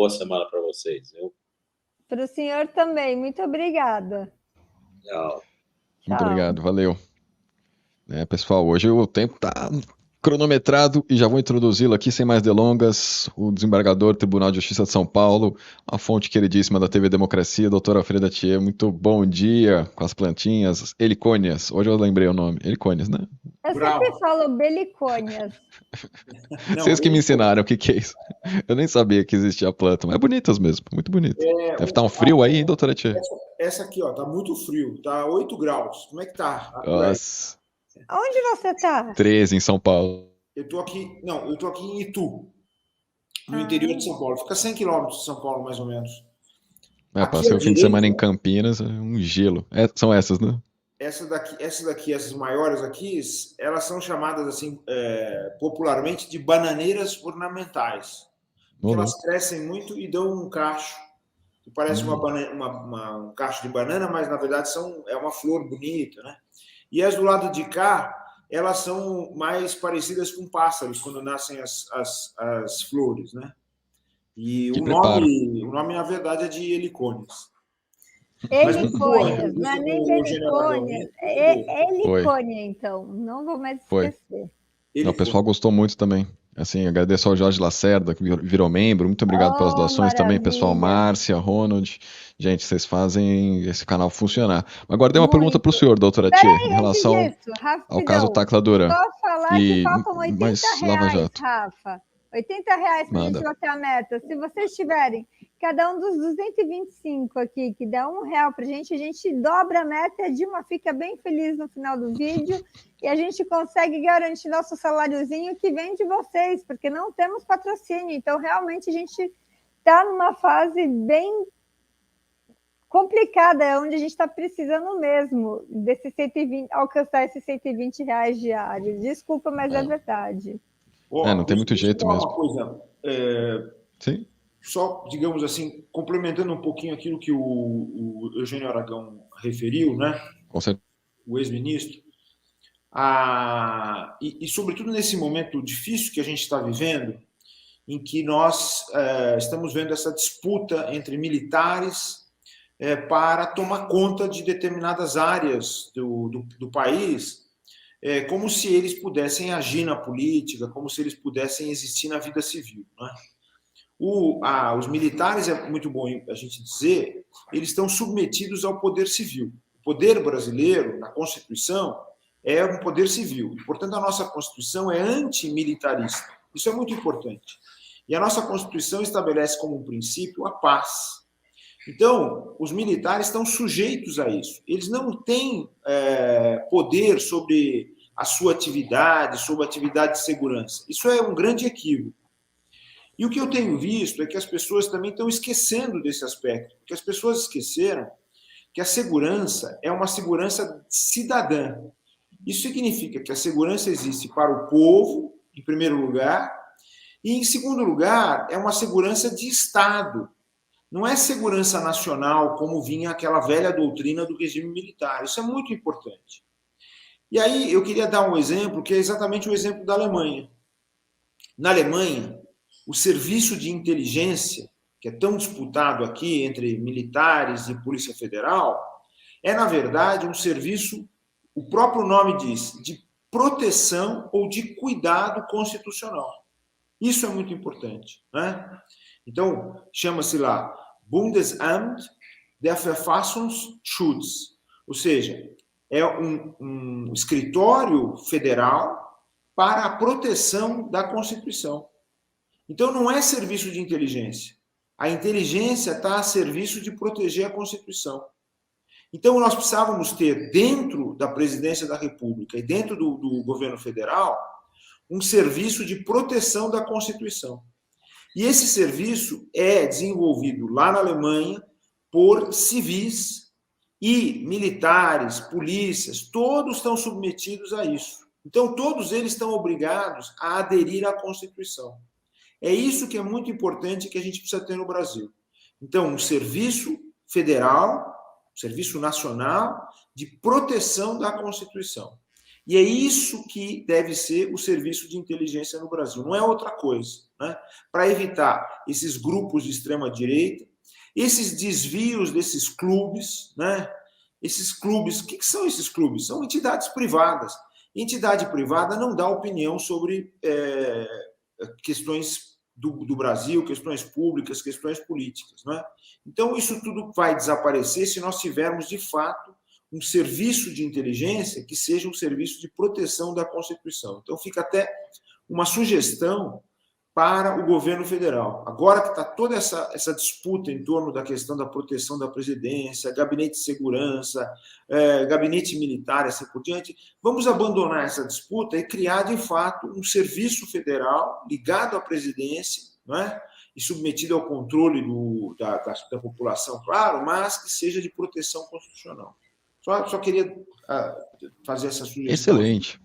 boa semana para vocês, viu? Para o senhor também. Muito obrigada. Tchau. Muito obrigado, valeu. Pessoal, hoje o tempo está cronometrado e já vou introduzi-lo aqui sem mais delongas, o desembargador do Tribunal de Justiça de São Paulo, a fonte queridíssima da TV Democracia, doutora Freda Thier. Muito bom dia com as plantinhas, helicônias. Hoje eu lembrei o nome, helicônias, né? Eu sempre falo belicônias. Vocês que me ensinaram o que é isso. Eu nem sabia que existia a planta, mas é bonitas mesmo, muito bonito. Deve estar um frio aí, hein, doutora Thier? Essa aqui, ó, tá muito frio, tá 8 graus. Como é que tá? Nossa. Onde você tá? 13 em São Paulo. Eu tô aqui em Itu, no interior de São Paulo. Fica 100 quilômetros de São Paulo, mais ou menos. Passei o fim de semana em Campinas, um gelo. São essas, né? Essas maiores aqui, elas são chamadas assim popularmente de bananeiras ornamentais. Porque elas crescem muito e dão um cacho. Que parece um cacho de banana, mas na verdade é uma flor bonita, né? E as do lado de cá, elas são mais parecidas com pássaros quando nascem as flores, né? E o nome, na verdade, é de helicônias. Helicônias, não é nem belicônias, é helicônia, então. Não vou mais esquecer. O pessoal gostou muito também. Assim, agradeço ao Jorge Lacerda, que virou membro. Muito obrigado pelas doações também, pessoal. Márcia, Ronald. Gente, vocês fazem esse canal funcionar. Agora tem uma pergunta para o senhor, doutora Thier, em relação ao caso Tacla Duran. Só falar que faltam R$80, Rafa. R$80 para a gente bater a meta. Se vocês tiverem cada um dos 225 aqui, que dá R$1 para a gente dobra a meta, a Dilma fica bem feliz no final do vídeo e a gente consegue garantir nosso saláriozinho que vem de vocês, porque não temos patrocínio. Então, realmente, a gente está numa fase bem complicada, onde a gente está precisando mesmo alcançar esses R$120 diários. Desculpa, mas é verdade. Não tem muito jeito mesmo. Uma coisa, Sim? Só, digamos assim, complementando um pouquinho aquilo que o Eugênio Aragão referiu, né? Com certeza. O ex-ministro. E, sobretudo, nesse momento difícil que a gente está vivendo, em que nós estamos vendo essa disputa entre militares para tomar conta de determinadas áreas do país, como se eles pudessem agir na política, como se eles pudessem existir na vida civil, né? Os militares, é muito bom a gente dizer, eles estão submetidos ao poder civil. O poder brasileiro, na Constituição, é um poder civil. E, portanto, a nossa Constituição é antimilitarista. Isso é muito importante. E a nossa Constituição estabelece como um princípio a paz. Então, os militares estão sujeitos a isso. Eles não têm poder sobre a sua atividade, sobre a atividade de segurança. Isso é um grande equívoco. E o que eu tenho visto é que as pessoas também estão esquecendo desse aspecto, porque as pessoas esqueceram que a segurança é uma segurança cidadã. Isso significa que a segurança existe para o povo, em primeiro lugar, e, em segundo lugar, é uma segurança de Estado. Não é segurança nacional, como vinha aquela velha doutrina do regime militar. Isso é muito importante. E aí eu queria dar um exemplo, que é exatamente o exemplo da Alemanha. Na Alemanha, o serviço de inteligência, que é tão disputado aqui entre militares e Polícia Federal, é, na verdade, um serviço, o próprio nome diz, de proteção ou de cuidado constitucional. Isso é muito importante, né? Então, chama-se lá Bundesamt der Verfassungsschutz, ou seja, é um escritório federal para a proteção da Constituição. Então, não é serviço de inteligência. A inteligência está a serviço de proteger a Constituição. Então, nós precisávamos ter, dentro da Presidência da República e dentro do governo federal, um serviço de proteção da Constituição. E esse serviço é desenvolvido lá na Alemanha por civis e militares, polícias, todos estão submetidos a isso. Então, todos eles estão obrigados a aderir à Constituição. É isso que é muito importante que a gente precisa ter no Brasil. Então, um serviço federal, um serviço nacional de proteção da Constituição. E é isso que deve ser o serviço de inteligência no Brasil, não é outra coisa. né, para evitar esses grupos de extrema-direita, esses desvios desses clubes, né? Esses clubes, o que são esses clubes? São entidades privadas. Entidade privada não dá opinião sobre questões do Brasil, questões públicas, questões políticas, né? Então, isso tudo vai desaparecer se nós tivermos, de fato, um serviço de inteligência que seja um serviço de proteção da Constituição. Então, fica até uma sugestão para o governo federal. Agora que está toda essa disputa em torno da questão da proteção da presidência, gabinete de segurança, gabinete militar, assim por diante, vamos abandonar essa disputa e criar, de fato, um serviço federal ligado à presidência, não é? E submetido ao controle da população, claro, mas que seja de proteção constitucional. Só queria fazer essa sugestão. Excelente.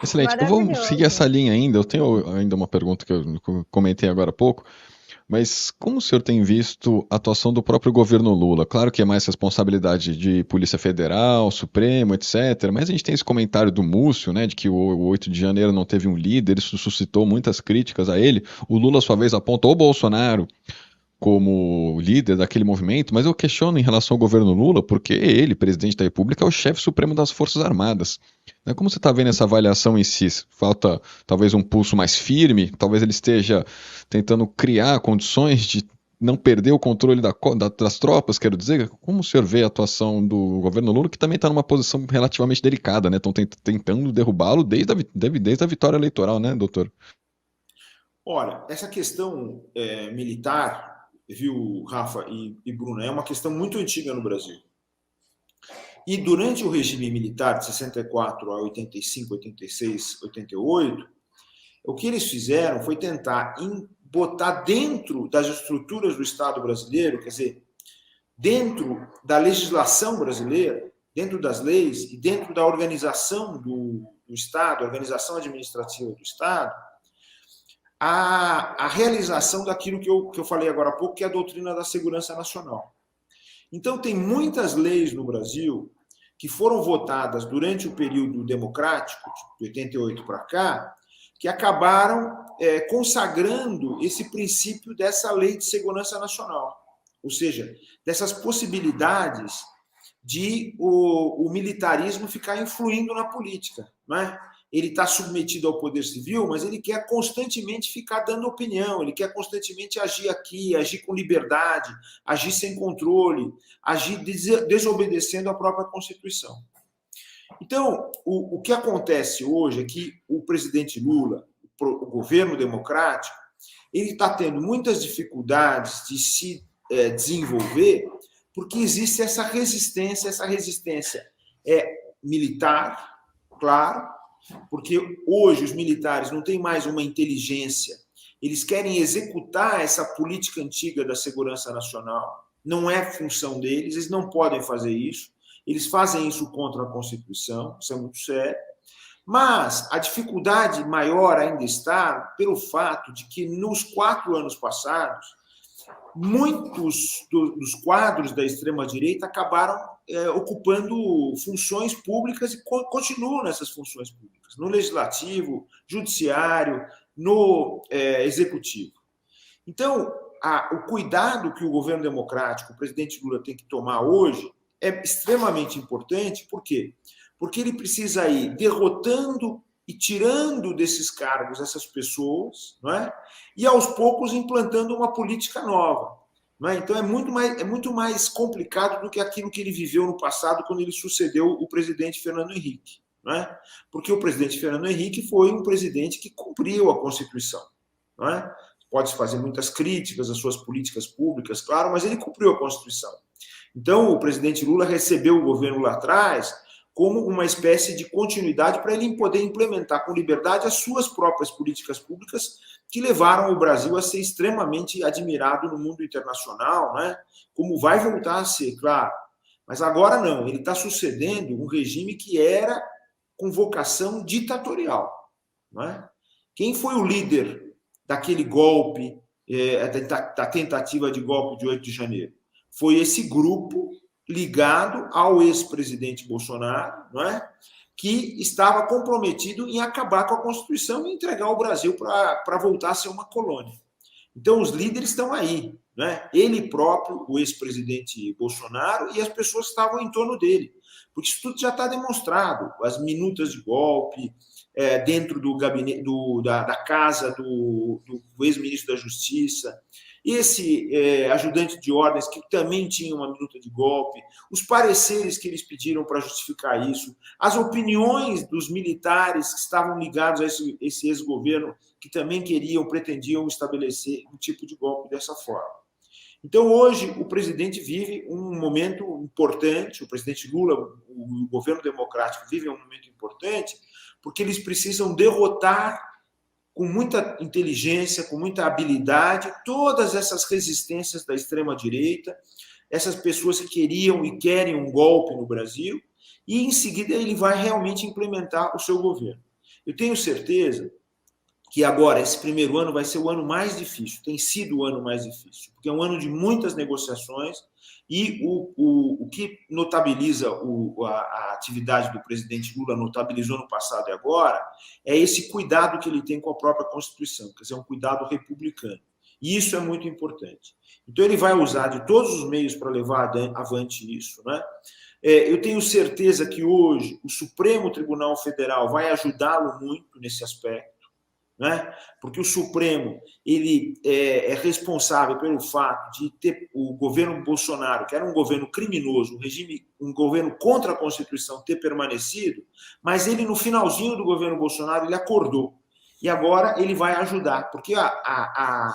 Excelente. Eu vou seguir essa linha ainda. Eu tenho ainda uma pergunta que eu comentei agora há pouco, mas como o senhor tem visto a atuação do próprio governo Lula? Claro que é mais responsabilidade de Polícia Federal, Supremo, etc., mas a gente tem esse comentário do Múcio, né, de que o 8 de janeiro não teve um líder, isso suscitou muitas críticas a ele. O Lula, à sua vez, apontou o Bolsonaro como líder daquele movimento, mas eu questiono em relação ao governo Lula, porque ele, presidente da República, é o chefe supremo das Forças Armadas. Como você está vendo essa avaliação em si? Falta talvez um pulso mais firme, talvez ele esteja tentando criar condições de não perder o controle das tropas, quero dizer. Como o senhor vê a atuação do governo Lula, que também está numa posição relativamente delicada, né? Estão tentando derrubá-lo desde a vitória eleitoral, né, doutor? Olha, essa questão militar, viu, Rafa e Bruno, é uma questão muito antiga no Brasil. E durante o regime militar de 64 a 85, 86, 88, o que eles fizeram foi tentar botar dentro das estruturas do Estado brasileiro, quer dizer, dentro da legislação brasileira, dentro das leis e dentro da organização do Estado, organização administrativa do Estado, a realização daquilo que eu falei agora há pouco, que é a doutrina da segurança nacional. Então, tem muitas leis no Brasil que foram votadas durante o período democrático, de 88 para cá, que acabaram consagrando esse princípio dessa lei de segurança nacional. Ou seja, dessas possibilidades de o militarismo ficar influindo na política, não é? Ele está submetido ao poder civil, mas ele quer constantemente ficar dando opinião, ele quer constantemente agir aqui, agir com liberdade, agir sem controle, agir desobedecendo a própria Constituição. Então, o que acontece hoje é que o presidente Lula, o governo democrático, ele está tendo muitas dificuldades de se desenvolver, porque existe essa resistência militar, claro, porque hoje os militares não têm mais uma inteligência, eles querem executar essa política antiga da segurança nacional, não é função deles, eles não podem fazer isso, eles fazem isso contra a Constituição, isso é muito sério, mas a dificuldade maior ainda está pelo fato de que nos 4 anos passados, muitos dos quadros da extrema-direita acabaram ocupando funções públicas e continuam nessas funções públicas, no legislativo, judiciário, no executivo. Então, o cuidado que o governo democrático, o presidente Lula, tem que tomar hoje é extremamente importante. Por quê? Porque ele precisa ir derrotando e tirando desses cargos essas pessoas, não é? E aos poucos implantando uma política nova. Não é? Então é muito mais complicado do que aquilo que ele viveu no passado quando ele sucedeu o presidente Fernando Henrique. Não é? Porque o presidente Fernando Henrique foi um presidente que cumpriu a Constituição. Não é? Pode-se fazer muitas críticas às suas políticas públicas, claro, mas ele cumpriu a Constituição. Então o presidente Lula recebeu o governo lá atrás como uma espécie de continuidade para ele poder implementar com liberdade as suas próprias políticas públicas que levaram o Brasil a ser extremamente admirado no mundo internacional, né? Como vai voltar a ser, claro. Mas agora não, ele está sucedendo um regime que era com vocação ditatorial. Não é? Quem foi o líder daquele golpe, da tentativa de golpe de 8 de janeiro? Foi esse grupo ligado ao ex-presidente Bolsonaro, não é? que estava comprometido em acabar com a Constituição e entregar o Brasil para voltar a ser uma colônia. Então, os líderes estão aí, né? Ele próprio, o ex-presidente Bolsonaro, e as pessoas que estavam em torno dele. Porque isso tudo já está demonstrado. As minutas de golpe, dentro do gabinete, da casa do ex-ministro da Justiça, esse ajudante de ordens que também tinha uma minuta de golpe, os pareceres que eles pediram para justificar isso, as opiniões dos militares que estavam ligados a esse ex-governo, que também pretendiam estabelecer um tipo de golpe dessa forma. Então, hoje, o presidente vive um momento importante, o presidente Lula, o governo democrático vive um momento importante, porque eles precisam derrotar com muita inteligência, com muita habilidade, todas essas resistências da extrema-direita, essas pessoas que queriam e querem um golpe no Brasil, e, em seguida, ele vai realmente implementar o seu governo. Eu tenho certeza que agora, esse primeiro ano, vai ser o ano mais difícil, tem sido o ano mais difícil, porque é um ano de muitas negociações, e o que notabiliza a atividade do presidente Lula, notabilizou no passado e agora, é esse cuidado que ele tem com a própria Constituição, quer dizer, um cuidado republicano. E isso é muito importante. Então, ele vai usar de todos os meios para levar avante isso, né? Eu tenho certeza que hoje o Supremo Tribunal Federal vai ajudá-lo muito nesse aspecto, né? Porque o Supremo ele é responsável pelo fato de ter o governo Bolsonaro, que era um governo criminoso, um governo contra a Constituição, ter permanecido, mas ele, no finalzinho do governo Bolsonaro, ele acordou. E agora ele vai ajudar, porque a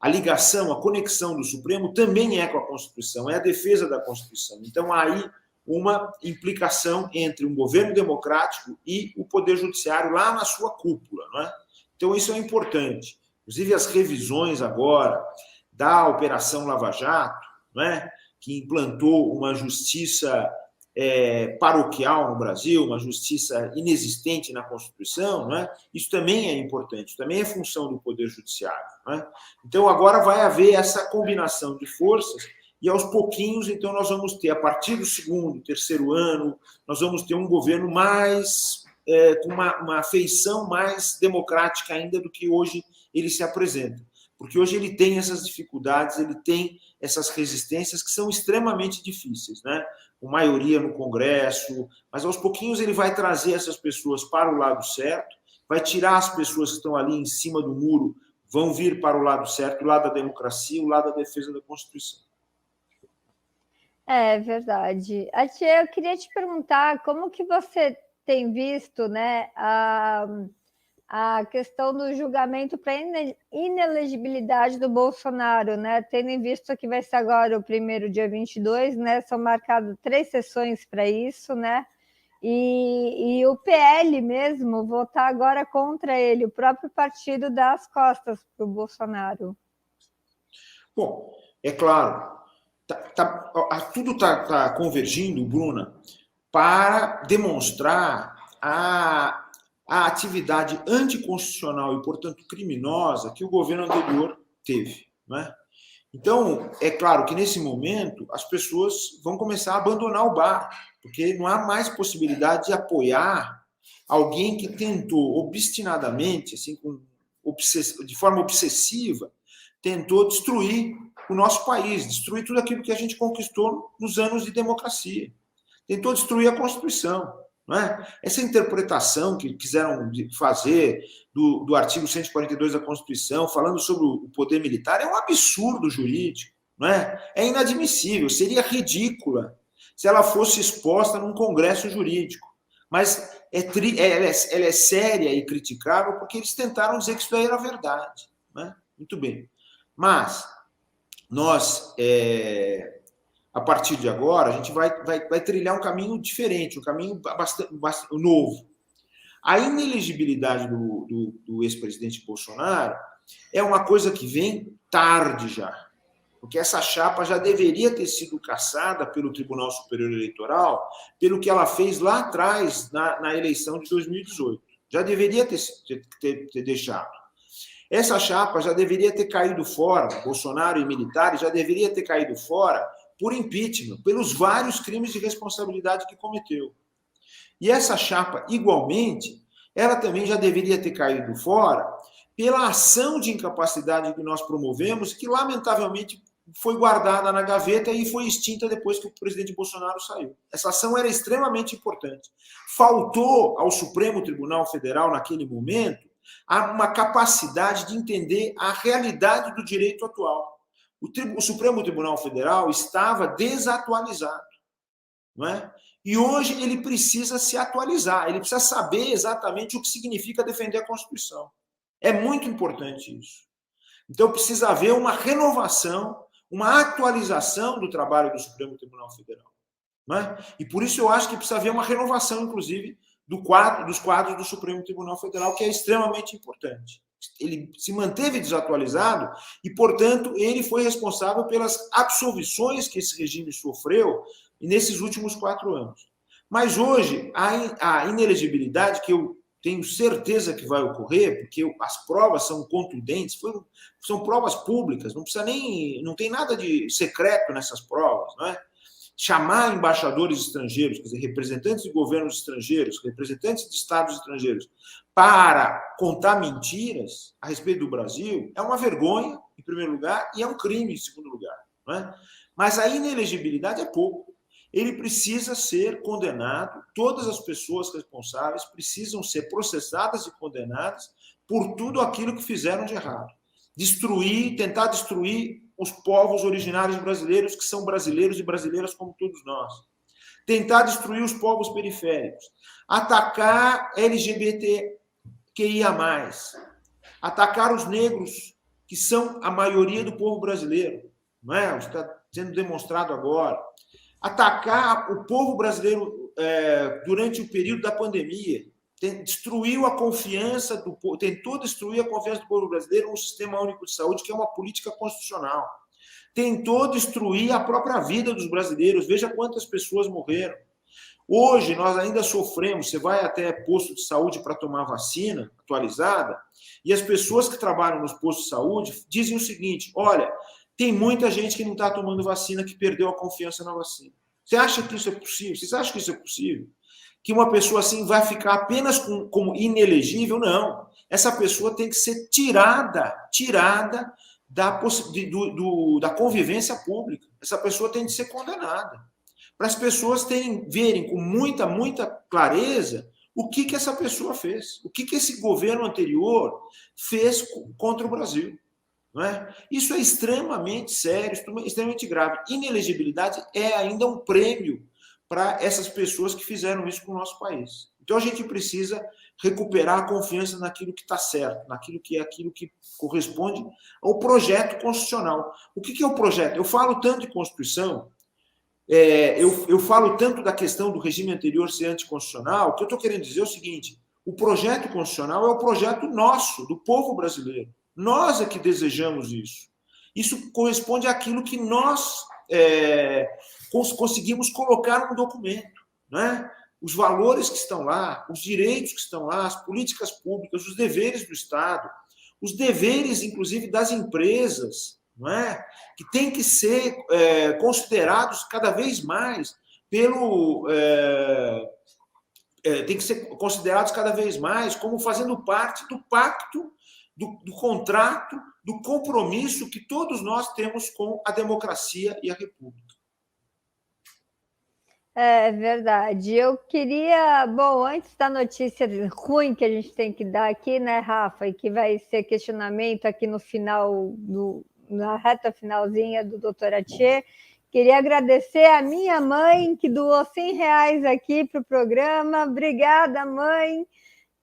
ligação, a conexão do Supremo também é com a Constituição, é a defesa da Constituição. Então, há aí uma implicação entre um governo democrático e o Poder Judiciário lá na sua cúpula, não é? Então, isso é importante. Inclusive, as revisões agora da Operação Lava Jato, né, que implantou uma justiça paroquial no Brasil, uma justiça inexistente na Constituição, né, isso também é importante, isso também é função do Poder Judiciário. Né? Então, agora vai haver essa combinação de forças e, aos pouquinhos, então, nós vamos ter, a partir do segundo, terceiro ano, nós vamos ter um governo mais... com uma feição mais democrática ainda do que hoje ele se apresenta. Porque hoje ele tem essas dificuldades, ele tem essas resistências que são extremamente difíceis, né? Com maioria no Congresso, mas aos pouquinhos ele vai trazer essas pessoas para o lado certo, vai tirar as pessoas que estão ali em cima do muro, vão vir para o lado certo, o lado da democracia, o lado da defesa da Constituição. É verdade. Atia, eu queria te perguntar como que você tem visto, né, a questão do julgamento para inelegibilidade do Bolsonaro, né? Tendo em vista que vai ser agora o primeiro, dia 22, né? São marcadas 3 sessões para isso, né? E o PL mesmo votar agora contra ele, o próprio partido dá as costas para o Bolsonaro. Bom, é claro, tudo está convergindo, Bruna, para demonstrar a atividade anticonstitucional e, portanto, criminosa que o governo anterior teve. Né? Então, é claro que, nesse momento, as pessoas vão começar a abandonar o barco, porque não há mais possibilidade de apoiar alguém que tentou obstinadamente, assim, de forma obsessiva, tentou destruir o nosso país, destruir tudo aquilo que a gente conquistou nos anos de democracia. Tentou destruir a Constituição. Não é? Essa interpretação que quiseram fazer do artigo 142 da Constituição, falando sobre o poder militar, é um absurdo jurídico. Não é? É inadmissível, seria ridícula se ela fosse exposta num congresso jurídico. Mas ela é séria e criticável porque eles tentaram dizer que isso daí era verdade. Não é? Muito bem. Mas nós... a partir de agora, a gente vai trilhar um caminho diferente, um caminho bastante novo. A inelegibilidade do ex-presidente Bolsonaro é uma coisa que vem tarde já, porque essa chapa já deveria ter sido cassada pelo Tribunal Superior Eleitoral pelo que ela fez lá atrás, na eleição de 2018. Já deveria ter deixado. Essa chapa já deveria ter caído fora, Bolsonaro e militares já deveria ter caído fora por impeachment, pelos vários crimes de responsabilidade que cometeu. E essa chapa, igualmente, ela também já deveria ter caído fora pela ação de incapacidade que nós promovemos, que lamentavelmente foi guardada na gaveta e foi extinta depois que o presidente Bolsonaro saiu. Essa ação era extremamente importante. Faltou ao Supremo Tribunal Federal, naquele momento, uma capacidade de entender a realidade do direito atual. O Supremo Tribunal Federal estava desatualizado, não é? E hoje ele precisa se atualizar, ele precisa saber exatamente o que significa defender a Constituição. É muito importante isso. Então precisa haver uma renovação, uma atualização do trabalho do Supremo Tribunal Federal. Não é? E por isso eu acho que precisa haver uma renovação, inclusive, dos quadros do Supremo Tribunal Federal, que é extremamente importante. Ele se manteve desatualizado e, portanto, ele foi responsável pelas absolvições que esse regime sofreu nesses últimos 4 anos. Mas hoje, a inelegibilidade, que eu tenho certeza que vai ocorrer, porque as provas são contundentes, são provas públicas, não tem nada de secreto nessas provas, não é? Chamar embaixadores estrangeiros, quer dizer, representantes de governos estrangeiros, representantes de estados estrangeiros, para contar mentiras a respeito do Brasil, é uma vergonha, em primeiro lugar, e é um crime, em segundo lugar. Não é? Mas a inelegibilidade é pouco. Ele precisa ser condenado, todas as pessoas responsáveis precisam ser processadas e condenadas por tudo aquilo que fizeram de errado. Tentar destruir os povos originários brasileiros, que são brasileiros e brasileiras como todos nós. Tentar destruir os povos periféricos. Atacar LGBTQIA+. Atacar os negros, que são a maioria do povo brasileiro. Não é? Está sendo demonstrado agora. Atacar o povo brasileiro durante o período da pandemia. Tentou destruir a confiança do povo brasileiro no Sistema Único de Saúde, que é uma política constitucional. Tentou destruir a própria vida dos brasileiros. Veja quantas pessoas morreram. Hoje, nós ainda sofremos, você vai até posto de saúde para tomar vacina atualizada, e as pessoas que trabalham nos postos de saúde dizem o seguinte: olha, tem muita gente que não está tomando vacina, que perdeu a confiança na vacina. Você acha que isso é possível? Vocês acham que isso é possível? Que uma pessoa assim vai ficar apenas como inelegível? Não. Essa pessoa tem que ser tirada da convivência pública. Essa pessoa tem que ser condenada. Para as pessoas verem com muita, muita clareza o que essa pessoa fez, o que esse governo anterior fez contra o Brasil. Não é? Isso é extremamente sério, extremamente grave. Inelegibilidade é ainda um prêmio para essas pessoas que fizeram isso com o nosso país. Então a gente precisa recuperar a confiança naquilo que está certo, naquilo que corresponde ao projeto constitucional. O que é o projeto? Eu falo tanto de Constituição, eu falo tanto da questão do regime anterior ser anticonstitucional, que eu estou querendo dizer o seguinte: o projeto constitucional é o projeto nosso, do povo brasileiro. Nós é que desejamos isso. Isso corresponde àquilo que nós conseguimos colocar no documento, né? Os valores que estão lá, os direitos que estão lá, as políticas públicas, os deveres do Estado, os deveres, inclusive, das empresas, não é? Que têm que ser considerados cada vez mais tem que ser considerados cada vez mais como fazendo parte do pacto, do contrato, do compromisso que todos nós temos com a democracia e a república. É verdade. Eu queria, antes da notícia ruim que a gente tem que dar aqui, né, Rafa, e que vai ser questionamento aqui no final, na reta finalzinha do Doutor Atier, queria agradecer a minha mãe, que doou R$100 aqui para o programa. Obrigada, mãe.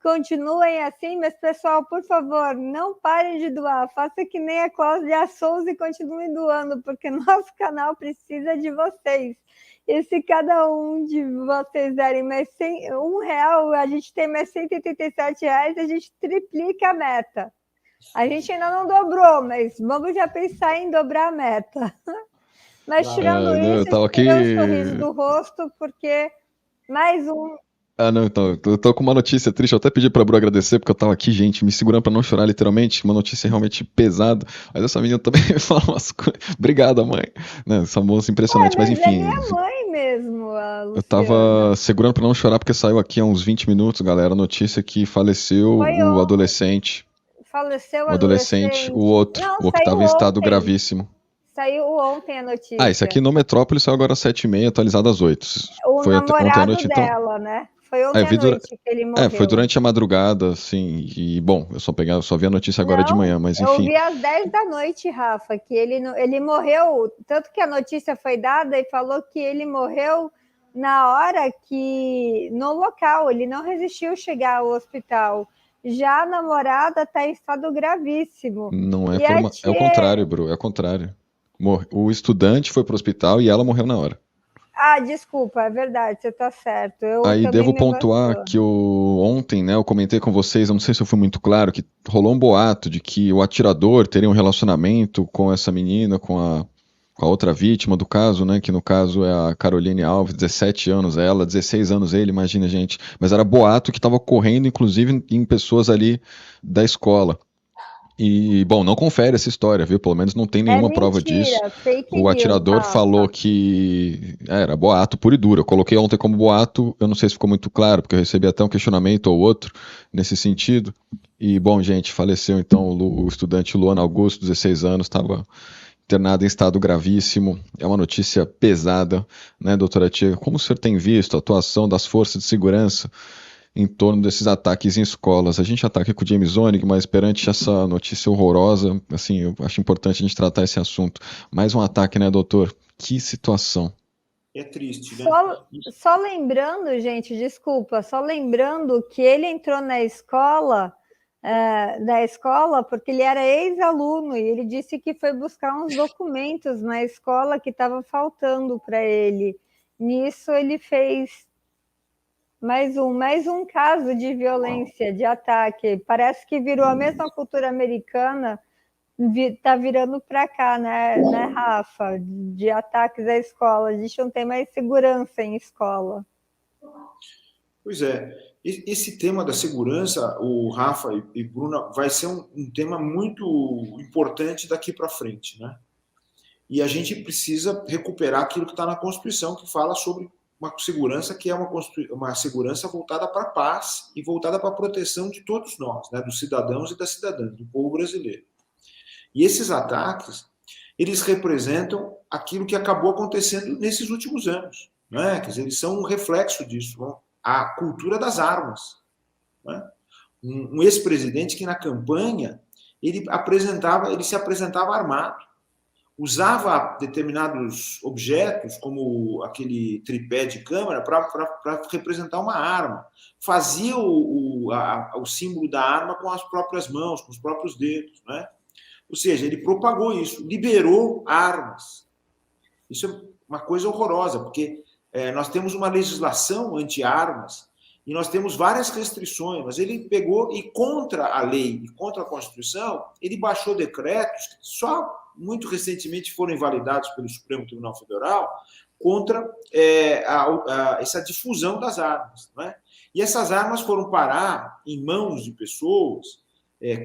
Continuem assim, mas, pessoal, por favor, não parem de doar. Faça que nem a Cláudia Souza e continuem doando, porque nosso canal precisa de vocês. E se cada um de vocês derem mais R$1, a gente tem mais R$187, a gente triplica a meta. A gente ainda não dobrou, mas vamos já pensar em dobrar a meta. Mas tirando isso, eu aqui... um sorriso do rosto, porque mais um... Não, então, eu tô com uma notícia triste, eu até pedi pra Bru agradecer, porque eu tava aqui, gente, me segurando pra não chorar, literalmente, uma notícia realmente pesada, mas essa menina também fala umas coisas. Obrigada, mãe. Né, essa moça impressionante, mas enfim. É minha mãe mesmo, Luciano. Eu tava segurando para não chorar, porque saiu aqui há uns 20 minutos, galera, a notícia que faleceu o adolescente. Faleceu o adolescente, o outro, Não, o que estava em estado ontem. gravíssimo. Saiu ontem a notícia. Ah, esse aqui no Metrópole saiu agora às 7h30, atualizado às 8. O foi namorado ontem à noite, dela, então. né? Foi ontem à noite que ele morreu. Foi durante a madrugada, assim, e bom, eu só vi a notícia agora de manhã, mas enfim. Eu vi às 10 da noite, Rafa, que ele morreu, tanto que a notícia foi dada e falou que ele morreu na hora que, no local, ele não resistiu chegar ao hospital. Já a namorada está em estado gravíssimo. Não é, é o contrário, Bru, é o contrário. O estudante foi para o hospital e ela morreu na hora. Ah, desculpa, é verdade, você está certo. Aí devo pontuar que ontem, né, eu comentei com vocês, eu não sei se eu fui muito claro, que rolou um boato de que o atirador teria um relacionamento com essa menina, com a outra vítima do caso, né, que no caso é a Caroline Alves, 17 anos ela, 16 anos ele, imagina, gente. Mas era boato que estava ocorrendo, inclusive, em pessoas ali da escola. E, bom, não confere essa história, viu? Pelo menos não tem nenhuma prova disso. O atirador falou que era boato puro e duro. Eu coloquei ontem como boato, eu não sei se ficou muito claro, porque eu recebi até um questionamento ou outro nesse sentido. E, bom, gente, faleceu então o estudante Luan Augusto, 16 anos, estava internado em estado gravíssimo. É uma notícia pesada, né, doutora Tia? Como o senhor tem visto a atuação das forças de segurança em torno desses ataques em escolas? A gente ataca com o James Onig, mas perante essa notícia horrorosa, assim, eu acho importante a gente tratar esse assunto. Mais um ataque, né, doutor? Que situação. É triste, né? Só lembrando, gente, desculpa, só lembrando que ele entrou na escola, porque ele era ex-aluno, e ele disse que foi buscar uns documentos na escola que estavam faltando para ele. Nisso ele fez mais um caso de violência, de ataque. Parece que virou a mesma cultura americana, está virando para cá, né, Rafa? De ataques à escola. A gente não tem mais segurança em escola. Pois é. Esse tema da segurança, o Rafa e Bruna, vai ser um tema muito importante daqui para frente, né? E a gente precisa recuperar aquilo que está na Constituição, que fala sobre uma segurança que é uma segurança voltada para a paz e voltada para a proteção de todos nós, né, dos cidadãos e das cidadãs, do povo brasileiro. E esses ataques, eles representam aquilo que acabou acontecendo nesses últimos anos, né? Quer dizer, eles são um reflexo disso, né? A cultura das armas, né? Um ex-presidente que na campanha ele se apresentava armado, usava determinados objetos, como aquele tripé de câmera, para representar uma arma. Fazia o símbolo da arma com as próprias mãos, com os próprios dedos, né? Ou seja, ele propagou isso, liberou armas. Isso é uma coisa horrorosa, porque nós temos uma legislação anti-armas e nós temos várias restrições, mas ele pegou e, contra a lei e contra a Constituição, ele baixou decretos que só muito recentemente foram invalidados pelo Supremo Tribunal Federal contra essa difusão das armas, né? E essas armas foram parar em mãos de pessoas,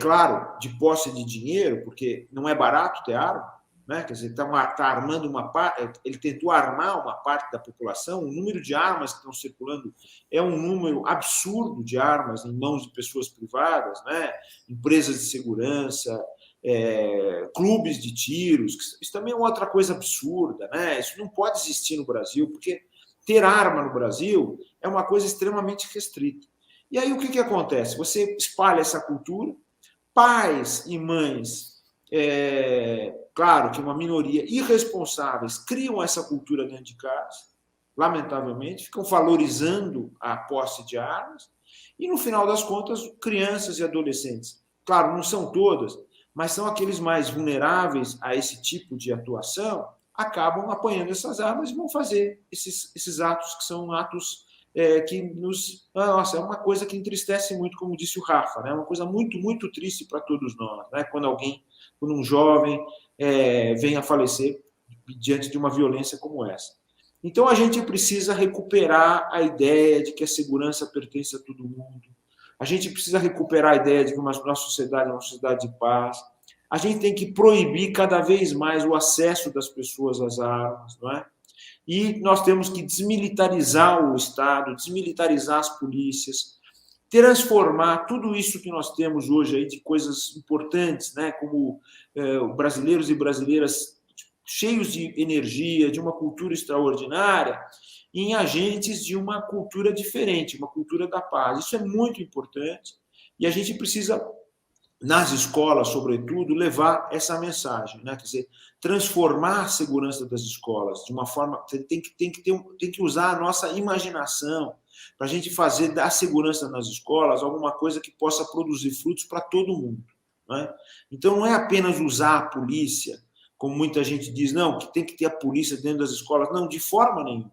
claro, de posse de dinheiro, porque não é barato ter arma, né? Quer dizer, está armando uma parte, ele tentou armar uma parte da população. O número de armas que estão circulando é um número absurdo de armas em mãos de pessoas privadas, né? Empresas de segurança, clubes de tiros. Isso também é outra coisa absurda, né? Isso não pode existir no Brasil, porque ter arma no Brasil é uma coisa extremamente restrita. E aí o que acontece? Você espalha essa cultura, pais e mães, claro que uma minoria irresponsáveis, criam essa cultura dentro de casa, lamentavelmente, ficam valorizando a posse de armas, e no final das contas, crianças e adolescentes, claro, não são todas, mas são aqueles mais vulneráveis a esse tipo de atuação, acabam apanhando essas armas e vão fazer esses atos que são atos que nos... Nossa, é uma coisa que entristece muito, como disse o Rafa, né? É uma coisa muito, muito triste para todos nós, né? Quando um jovem vem a falecer diante de uma violência como essa. Então, a gente precisa recuperar a ideia de que a segurança pertence a todo mundo. A gente precisa recuperar a ideia de que nossa sociedade é uma sociedade de paz. A gente tem que proibir cada vez mais o acesso das pessoas às armas, não é? E nós temos que desmilitarizar o Estado, desmilitarizar as polícias, transformar tudo isso que nós temos hoje aí de coisas importantes, né, como brasileiros e brasileiras cheios de energia, de uma cultura extraordinária, em agentes de uma cultura diferente, uma cultura da paz. Isso é muito importante e a gente precisa, nas escolas, sobretudo, levar essa mensagem, né? Quer dizer, transformar a segurança das escolas de uma forma... Tem que usar a nossa imaginação para a gente fazer da segurança nas escolas alguma coisa que possa produzir frutos para todo mundo, né? Então, não é apenas usar a polícia, como muita gente diz, não, que tem que ter a polícia dentro das escolas. Não, de forma nenhuma.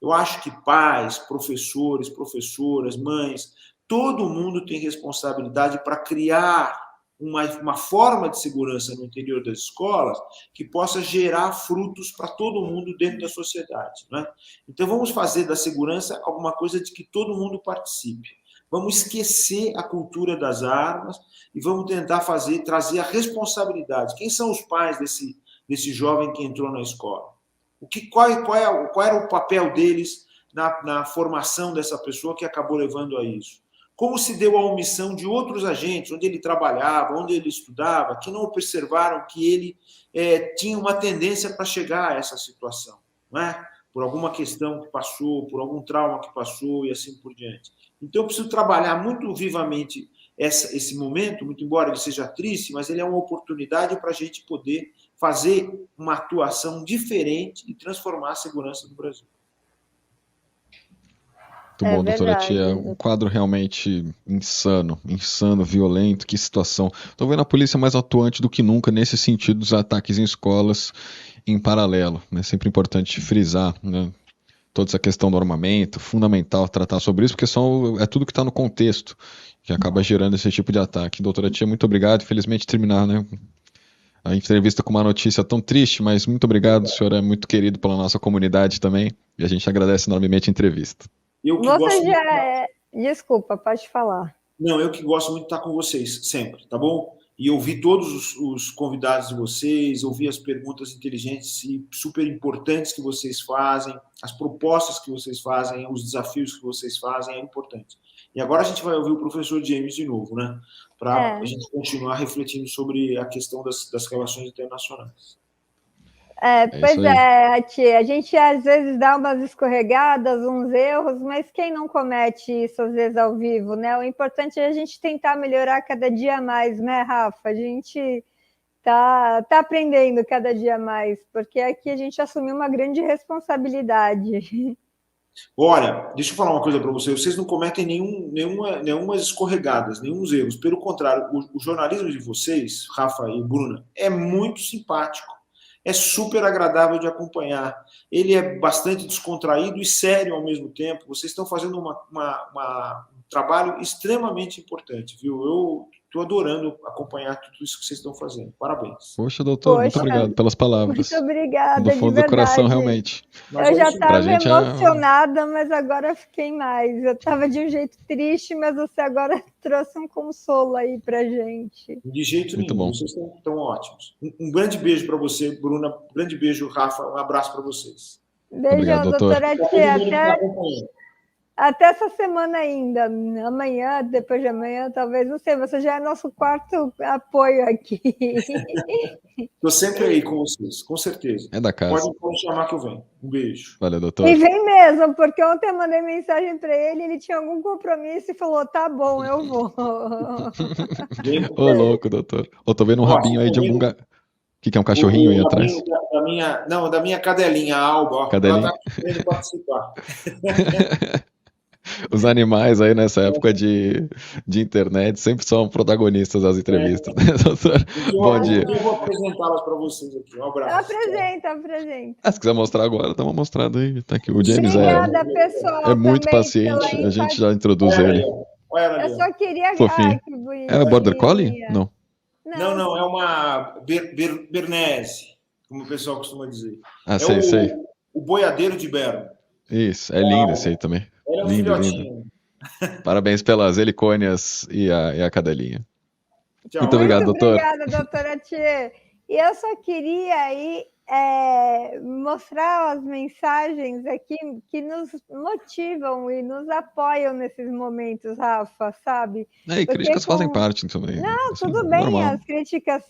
Eu acho que pais, professores, professoras, mães, todo mundo tem responsabilidade para criar uma forma de segurança no interior das escolas que possa gerar frutos para todo mundo dentro da sociedade, né? Então, vamos fazer da segurança alguma coisa de que todo mundo participe. Vamos esquecer a cultura das armas e vamos tentar trazer a responsabilidade. Quem são os pais desse jovem que entrou na escola? Qual era o papel deles na formação dessa pessoa que acabou levando a isso? Como se deu a omissão de outros agentes, onde ele trabalhava, onde ele estudava, que não observaram que ele tinha uma tendência para chegar a essa situação, não é? Por alguma questão que passou, por algum trauma que passou e assim por diante. Então, eu preciso trabalhar muito vivamente esse momento, muito embora ele seja triste, mas ele é uma oportunidade para a gente poder fazer uma atuação diferente e transformar a segurança do Brasil. Muito bom, doutora Tia. Um quadro realmente insano, violento, que situação. Estou vendo a polícia mais atuante do que nunca nesse sentido dos ataques em escolas em paralelo. É sempre importante frisar, né, toda essa questão do armamento, fundamental tratar sobre isso, porque é tudo que está no contexto que acaba gerando esse tipo de ataque. Doutora Tia, muito obrigado. Infelizmente terminar, né, a entrevista com uma notícia tão triste, mas muito obrigado. O senhor é muito querido pela nossa comunidade também e a gente agradece enormemente a entrevista. Desculpa, pode falar. Não, eu que gosto muito de estar com vocês, sempre, tá bom? E ouvir todos os convidados de vocês, ouvir as perguntas inteligentes e super importantes que vocês fazem, as propostas que vocês fazem, os desafios que vocês fazem, é importante. E agora a gente vai ouvir o professor James de novo, né? Para a gente continuar refletindo sobre a questão das relações internacionais. Tia, a gente às vezes dá umas escorregadas, uns erros, mas quem não comete isso às vezes ao vivo, né? O importante é a gente tentar melhorar cada dia mais, né, Rafa? A gente tá aprendendo cada dia mais, porque aqui a gente assumiu uma grande responsabilidade. Olha, deixa eu falar uma coisa para vocês não cometem nenhumas escorregadas, nenhum erros. Pelo contrário, o jornalismo de vocês, Rafa e Bruna, é muito simpático. É super agradável de acompanhar. Ele é bastante descontraído e sério ao mesmo tempo. Vocês estão fazendo um trabalho extremamente importante, viu? Eu estou adorando acompanhar tudo isso que vocês estão fazendo. Parabéns. Poxa, doutor, muito obrigado pelas palavras. Muito obrigada, do fundo do coração, realmente. Eu já estava emocionada, mas agora fiquei mais. Eu estava de um jeito triste, mas você agora trouxe um consolo aí pra gente. De jeito nenhum, bom. Vocês estão ótimos. Um grande beijo para você, Bruna. Um grande beijo, Rafa. Um abraço para vocês. Beijão, obrigado, doutora Tia. Até essa semana ainda. Amanhã, depois de amanhã, talvez, não sei. Você já é nosso quarto apoio aqui. Estou sempre aí com vocês, com certeza. É da casa. Pode chamar que eu venho. Um beijo. Valeu, doutor. E vem mesmo, porque ontem eu mandei mensagem para ele tinha algum compromisso e falou, tá bom, eu vou. Ô, louco, doutor. Tô vendo um rabinho aí de algum... O que é um cachorrinho aí atrás? Da minha cadelinha, a Alba. Cadelinha. Ela tá querendo participar. Os animais aí nessa época de internet sempre são protagonistas das entrevistas, né, doutor? Bom dia. Eu vou apresentá-las para vocês aqui. Um abraço. Apresenta. Se quiser mostrar agora, dá uma mostrada aí. Tá aqui. O James é muito paciente, a gente já introduz ele. Eu só queria... Fofinho. É Border Collie? Não. Não, é uma Bernese, como o pessoal costuma dizer. Sei. O boiadeiro de Berno. Isso, é lindo esse aí também. É um lindo. Parabéns pelas helicônias e a cadelinha. Tchau. Muito obrigado, doutor. Obrigada, doutora Tia. E eu só queria aí mostrar as mensagens aqui que nos motivam e nos apoiam nesses momentos, Rafa, sabe? E críticas fazem parte também. Não, assim, tudo bem, normal. as críticas...